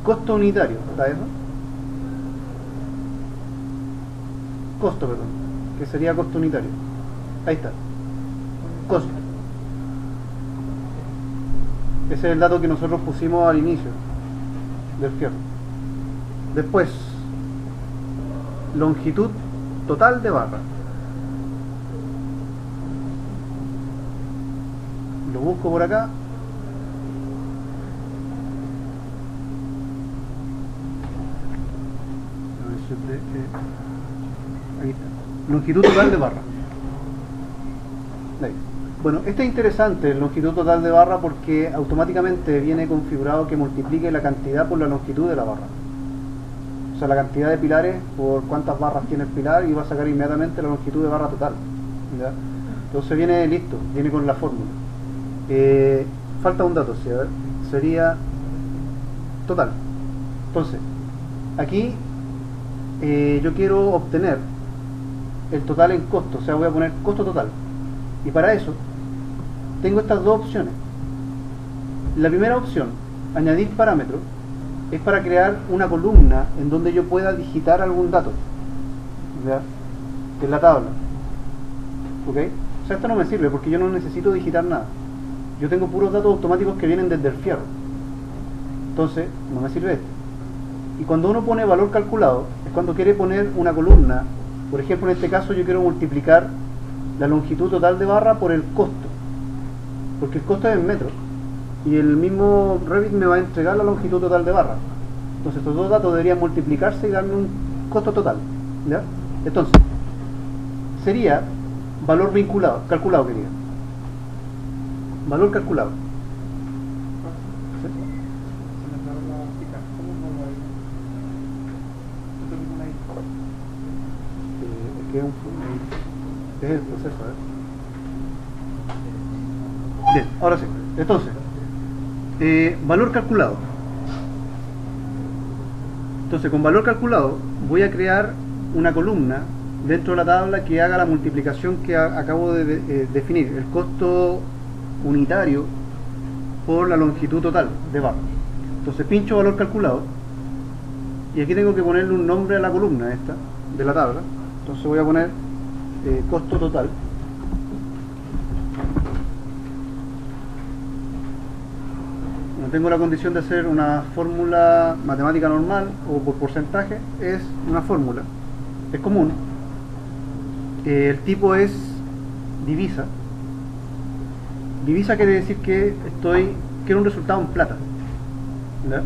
Costo unitario, ¿está eso? Costo, perdón, que sería costo unitario. Ahí está. Costo. Ese es el dato que nosotros pusimos al inicio del fierro. Después, longitud total de barra. Lo busco por acá. Ahí está. Longitud total de barra. Ahí. Bueno, este es interesante, longitud total de barra, porque automáticamente viene configurado que multiplique la cantidad por la longitud de la barra. O sea, la cantidad de pilares por cuántas barras tiene el pilar, y va a sacar inmediatamente la longitud de barra total, ¿ya? Entonces viene listo, viene con la fórmula. Falta un dato, ¿sí? A ver, sería total. Entonces, aquí yo quiero obtener el total en costo, o sea, voy a poner costo total, y para eso tengo estas dos opciones. La primera opción, añadir parámetros, es para crear una columna en donde yo pueda digitar algún dato, ¿ya?, en la tabla, ¿ok? O sea, esto no me sirve porque yo no necesito digitar nada, yo tengo puros datos automáticos que vienen desde el fierro, entonces no me sirve esto. Y cuando uno pone valor calculado, es cuando quiere poner una columna. Por ejemplo, en este caso yo quiero multiplicar la longitud total de barra por el costo, porque el costo es en metros, y el mismo Revit me va a entregar la longitud total de barra. Entonces estos dos datos deberían multiplicarse y darme un costo total, ¿ya? Entonces, sería valor vinculado, calculado, quería. Valor calculado. Es el proceso, Bien, ahora sí. Entonces, valor calculado. Entonces, con valor calculado voy a crear una columna dentro de la tabla que haga la multiplicación que acabo de definir, el costo unitario por la longitud total de barra. Entonces pincho valor calculado, y aquí tengo que ponerle un nombre a la columna esta de la tabla. Entonces voy a poner costo total, tengo la condición de hacer una fórmula matemática normal o por porcentaje, es una fórmula, es común. El tipo es divisa. Divisa quiere decir que quiero un resultado en plata, ¿verdad?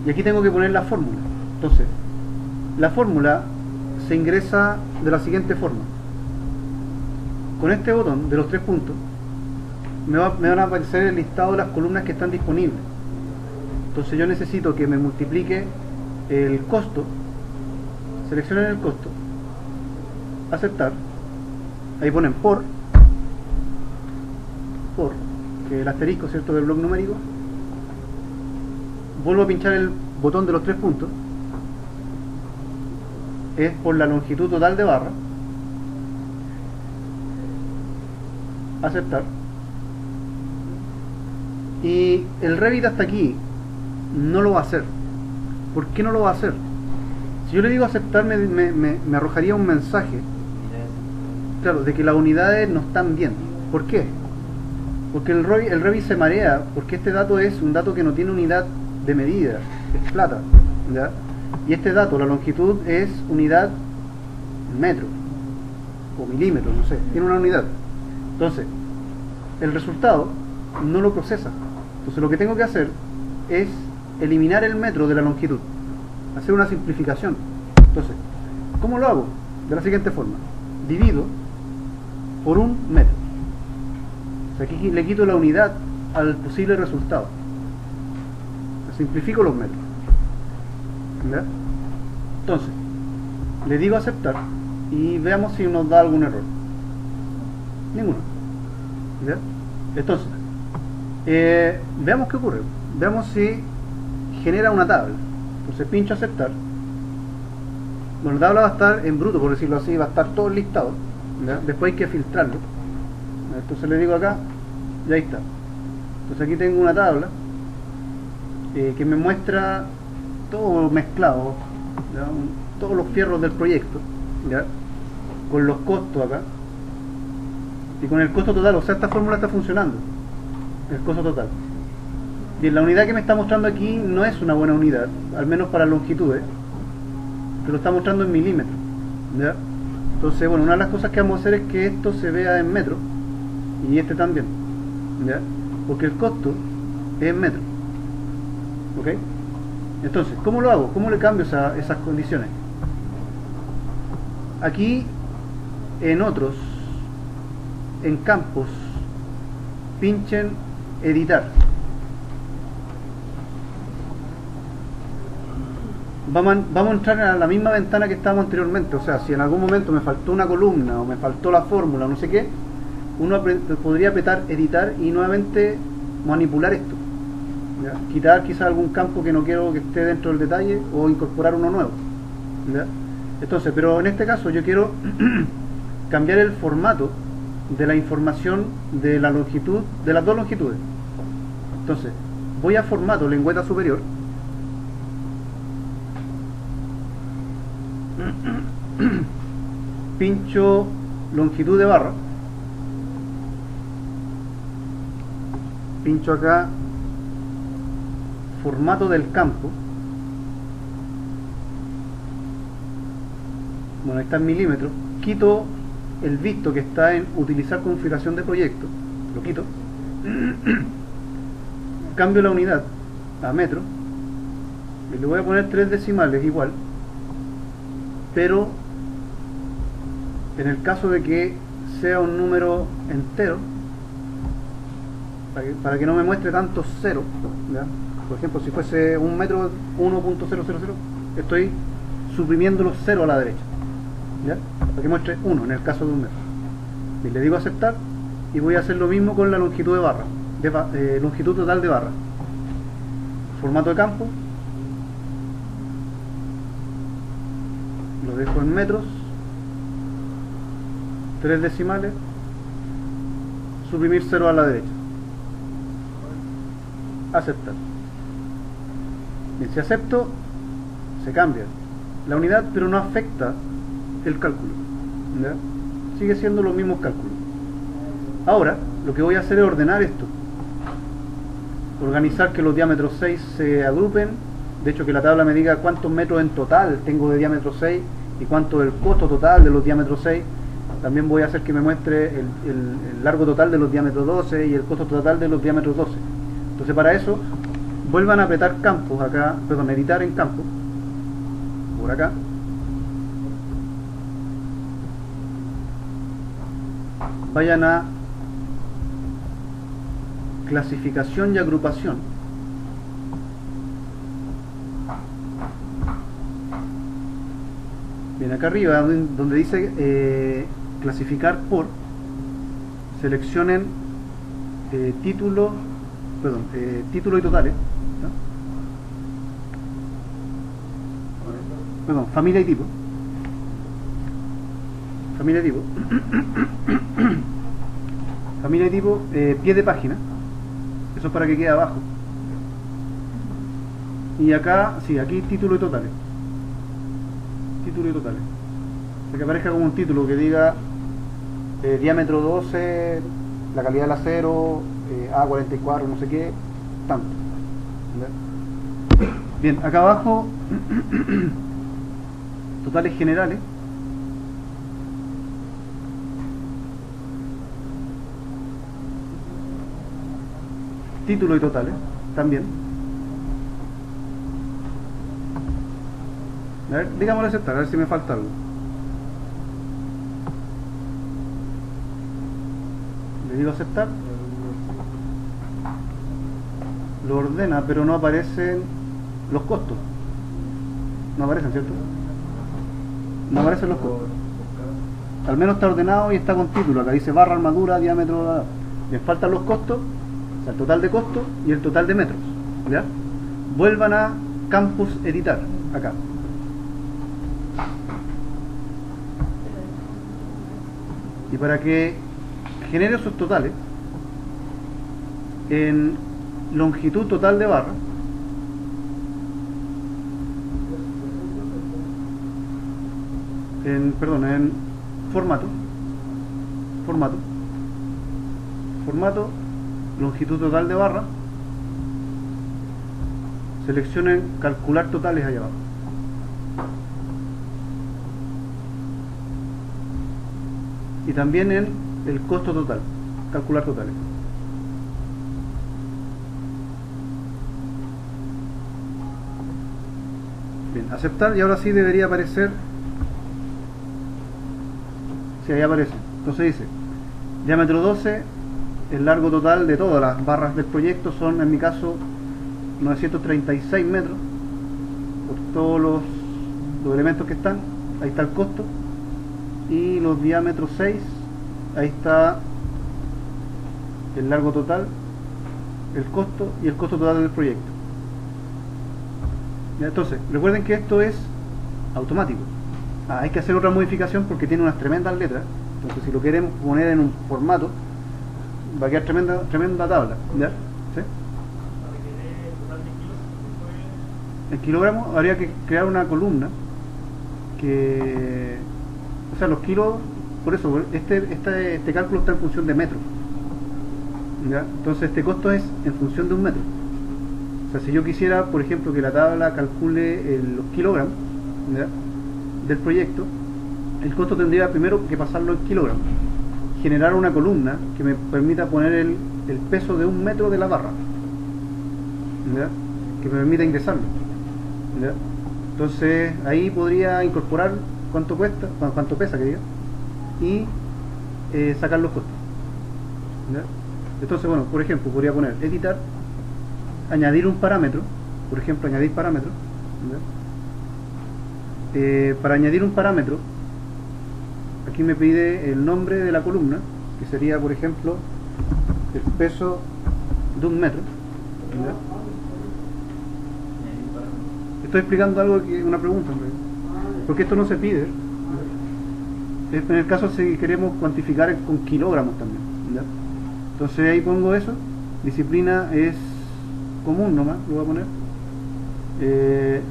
Y aquí tengo que poner la fórmula. Entonces, la fórmula se ingresa de la siguiente forma. Con este botón de los 3 puntos me van a aparecer el listado de las columnas que están disponibles. Entonces yo necesito que me multiplique el costo, seleccionen el costo, aceptar, ahí ponen por, que el asterisco, ¿cierto?, del bloque numérico. Vuelvo a pinchar el botón de los 3 puntos, es por la longitud total de barra, aceptar, y el Revit hasta aquí no lo va a hacer. ¿Por qué no lo va a hacer? Si yo le digo aceptar, me arrojaría un mensaje, claro, de que las unidades no están bien. ¿Por qué? Porque el Revit se marea, porque este dato es un dato que no tiene unidad de medida, es plata, ¿ya? Y este dato, la longitud, es unidad metro o milímetro, no sé, tiene una unidad. Entonces, el resultado no lo procesa. Entonces lo que tengo que hacer es eliminar el metro de la longitud, hacer una simplificación. Entonces, ¿cómo lo hago? De la siguiente forma: divido por un metro. O sea, aquí le quito la unidad al posible resultado, simplifico los metros, ¿verdad? Entonces, le digo aceptar y veamos si nos da algún error. Ninguno, ¿verdad? Entonces, veamos qué ocurre, veamos si genera una tabla. Entonces pincho aceptar. Bueno, la tabla va a estar en bruto, por decirlo así, va a estar todo listado, ¿verdad? Después hay que filtrarlo. Entonces le digo acá, y ahí está. Entonces aquí tengo una tabla que me muestra todo mezclado, ¿ya? Todos los fierros del proyecto, ¿ya? Con los costos acá y con el costo total. O sea, esta fórmula está funcionando, el costo total. Bien, la unidad que me está mostrando aquí no es una buena unidad, al menos para longitudes, que lo está mostrando en milímetros, ¿ya? Entonces, bueno, una de las cosas que vamos a hacer es que esto se vea en metros y este también, ¿ya? Porque el costo es en metros, ¿ok? Entonces, ¿cómo lo hago? ¿Cómo le cambio esas condiciones? Aquí, en otros, en campos, pinchen editar. Vamos a entrar a la misma ventana que estábamos anteriormente. O sea, si en algún momento me faltó una columna o me faltó la fórmula, no sé qué, uno podría apretar editar y nuevamente manipular esto, ¿ya? Quitar quizás algún campo que no quiero que esté dentro del detalle o incorporar uno nuevo, ¿ya? Entonces, pero en este caso yo quiero cambiar el formato de la información de la longitud, de las dos longitudes. Entonces, voy a formato lengüeta superior, pincho longitud de barra, pincho acá formato del campo. Bueno, ahí está en milímetros. Quito el visto que está en utilizar configuración de proyecto, lo quito. Cambio la unidad a metro y le voy a poner 3 decimales igual, pero en el caso de que sea un número entero, para que no me muestre tantos ceros, ¿ya? Por ejemplo, si fuese un metro 1.000, estoy suprimiendo los ceros a la derecha, ¿ya? Para que muestre 1 en el caso de un metro. Y le digo aceptar y voy a hacer lo mismo con la longitud de barra, longitud total de barra. Formato de campo, lo dejo en metros, 3 decimales, suprimir 0 a la derecha, aceptar. Bien, si acepto, se cambia la unidad, pero no afecta el cálculo, ¿ya? Sigue siendo los mismos cálculos. Ahora lo que voy a hacer es ordenar esto. organizar que los diámetros 6 se agrupen, de hecho que la tabla me diga cuántos metros en total tengo de diámetro 6 y cuánto el costo total de los diámetros 6. También voy a hacer que me muestre el largo total de los diámetros 12 y el costo total de los diámetros 12. Entonces para eso vuelvan a apretar campos acá, perdón, editar en campo, por acá. Vayan a clasificación y agrupación. Bien, acá arriba donde dice clasificar por, seleccionen título y totales, ¿no? Perdón, familia y tipo. Familia y tipo. Familia y tipo, pie de página. Eso es para que quede abajo. Y acá, sí, aquí título y totales. Título y totales. Para que aparezca como un título que diga diámetro 12, la calidad del acero, A44, no sé qué, tanto. ¿Verdad? Bien, acá abajo, totales generales. Título y totales, también. A ver, digámosle aceptar, a ver si me falta algo. Le digo aceptar. Lo ordena, pero no aparecen los costos. No aparecen, ¿cierto? No aparecen los costos. Al menos está ordenado y está con título. Acá dice barra, armadura, diámetro. Les faltan los costos, o sea, el total de costos y el total de metros. ¿Ya? Vuelvan a campus editar, acá. Y para que genere esos totales, en longitud total de barra, en formato, longitud total de barra, seleccionen calcular totales allá abajo. Y también en el costo total, calcular totales. Bien, aceptar, y ahora sí debería aparecer. Sí, ahí aparece. Entonces dice, diámetro 12, el largo total de todas las barras del proyecto son, en mi caso, 936 metros, por todos los elementos que están. Ahí está el costo. Y los diámetros 6, ahí está el largo total, el costo y el costo total del proyecto. ¿Ya? Entonces, recuerden que esto es automático. Hay que hacer otra modificación porque tiene unas tremendas letras. Entonces, si lo queremos poner en un formato, va a quedar tremenda tabla. ¿Ya? ¿Sí? En kilogramos habría que crear una columna que... O sea, los kilos, por eso, este cálculo está en función de metros. ¿Ya? Entonces este costo es en función de un metro. O sea, si yo quisiera, por ejemplo, que la tabla calcule los kilogramos, ¿ya?, del proyecto, el costo tendría primero que pasarlo en kilogramos. Generar una columna que me permita poner el peso de un metro de la barra, ¿ya?, que me permita ingresarlo. ¿Ya? Entonces ahí podría incorporar cuánto cuesta, cuánto pesa, que diga, y sacar los costos. ¿Ya? Entonces, bueno, por ejemplo, podría poner editar, añadir un parámetro, por ejemplo, añadir parámetro. Para añadir un parámetro, aquí me pide el nombre de la columna, que sería, por ejemplo, el peso de un metro. ¿Ya? Estoy explicando algo, una pregunta, porque esto no se pide. En el caso si queremos cuantificar con kilogramos también. ¿Ya? Entonces ahí pongo eso. Disciplina es común nomás, lo voy a poner.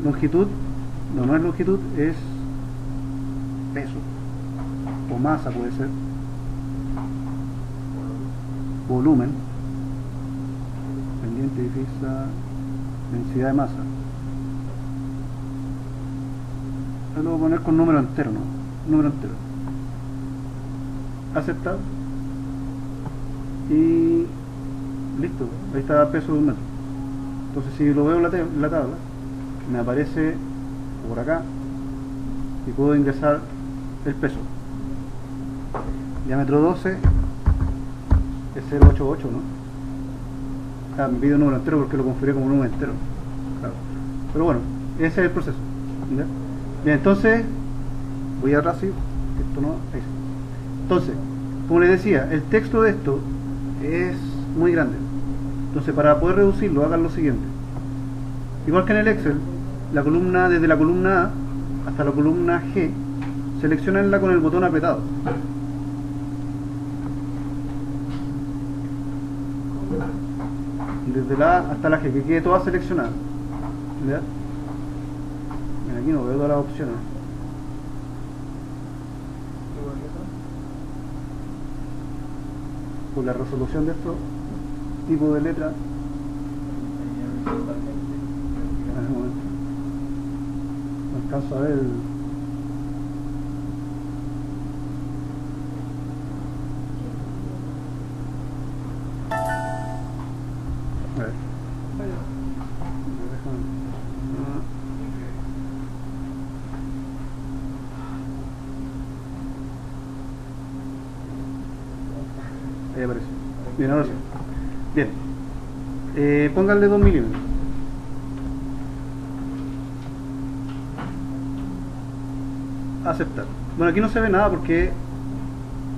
Longitud, no es longitud, es peso o masa, puede ser. Volumen. pendiente, divisa, densidad de masa. Ahora lo voy a poner con número entero, ¿no? Número entero. Aceptar. Y listo, ahí está peso de un metro. Entonces si lo veo en la tabla, me aparece por acá y puedo ingresar el peso. Diámetro 12 es 0,88, ¿no? Ah, me pide un número entero porque lo configuré como un número entero. Claro. Pero bueno, ese es el proceso. ¿Ya? Bien, entonces voy a atrás, sí, esto no, ahí sí. Entonces, como les decía, el texto de esto es muy grande. Entonces, para poder reducirlo, hagan lo siguiente. Igual que en el Excel, la columna, desde la columna A hasta la columna G, seleccionenla con el botón apretado. Desde la A hasta la G, que quede toda seleccionada. ¿Ya? Mira, aquí no veo todas las opciones. Por la resolución de estos tipos de letras. No alcanzo a ver a ver. Ahí aparece. Bien, ahora sí. Bien. Pónganle 2 milímetros. Aceptar. Bueno, aquí no se ve nada porque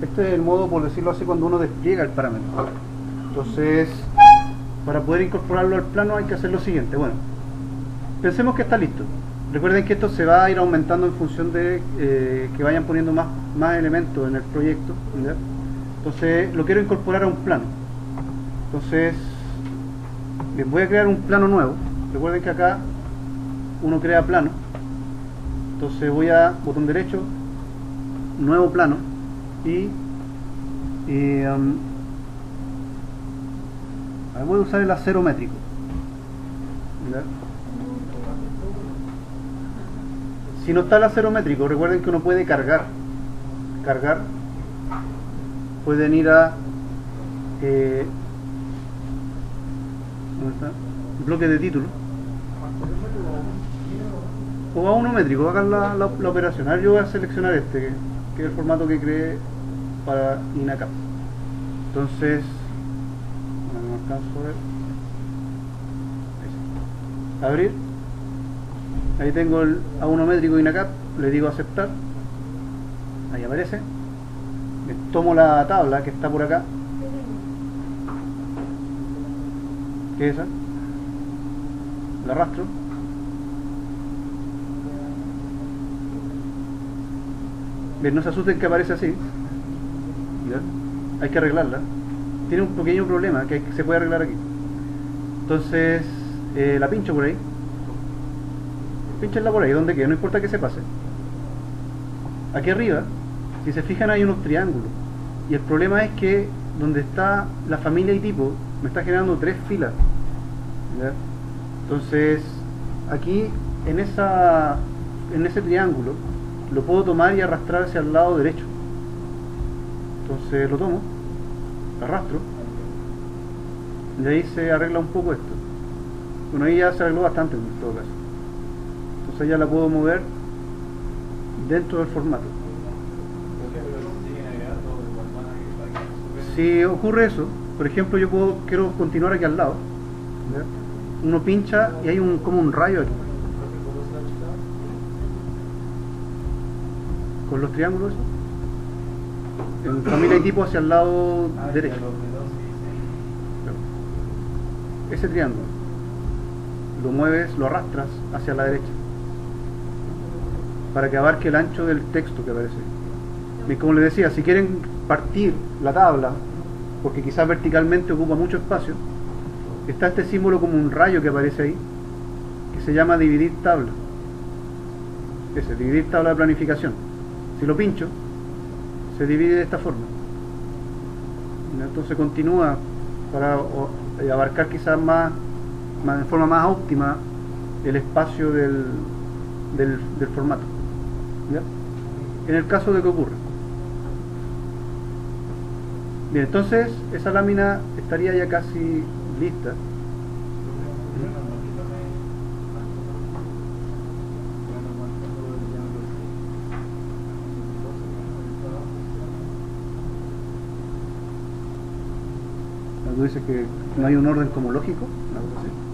este es el modo, por decirlo así, cuando uno despliega el parámetro. Entonces, para poder incorporarlo al plano hay que hacer lo siguiente. Bueno, pensemos que está listo. Recuerden que esto se va a ir aumentando en función de que vayan poniendo más elementos en el proyecto, ¿ya? Entonces lo quiero incorporar a un plano. Entonces les voy a crear un plano nuevo. Recuerden que acá uno crea plano. Entonces voy a botón derecho, nuevo plano, y voy a usar el acero métrico. ¿Ya? Si no está el acero métrico, recuerden que uno puede cargar. Pueden ir a ¿dónde está? Bloque de título, o a uno métrico, hagan la operación. Ahora yo voy a seleccionar este, que es el formato que creé para INACAP. Entonces, no alcanzo a ver. Abrir. Ahí tengo el A1 métrico INACAP, le digo aceptar. Ahí aparece. Tomo la tabla que está por acá, que es esa, la arrastro, bien, no se asusten que aparece así. ¿Ya? Hay que arreglarla, tiene un pequeño problema que se puede arreglar aquí. Entonces la pincho por ahí, pinchenla por ahí donde quede, no importa que se pase. Aquí arriba, si se fijan, hay unos triángulos, y el problema es que donde está la familia y tipo me está generando 3 filas. ¿Ya? Entonces aquí en ese triángulo lo puedo tomar y arrastrar hacia el lado derecho. Entonces lo tomo, lo arrastro, y ahí se arregla un poco esto. Bueno, ahí ya se arregló bastante en todo caso. Entonces ya la puedo mover dentro del formato. Si ocurre eso, por ejemplo, yo quiero continuar aquí al lado, ¿ya? Uno pincha y hay como un rayo aquí con los triángulos en familia y tipo hacia el lado derecho. Ese triángulo lo mueves, lo arrastras hacia la derecha para que abarque el ancho del texto que aparece. Y como les decía, si quieren partir la tabla, porque quizás verticalmente ocupa mucho espacio, está este símbolo como un rayo que aparece ahí, que se llama dividir tabla. Ese, dividir tabla de planificación. Si lo pincho, se divide de esta forma. Entonces continúa abarcar quizás de forma más óptima el espacio del formato, ¿ya? En el caso de que ocurra. Bien, entonces esa lámina estaría ya casi lista. Tú dices que no hay un orden como lógico, una cosa así.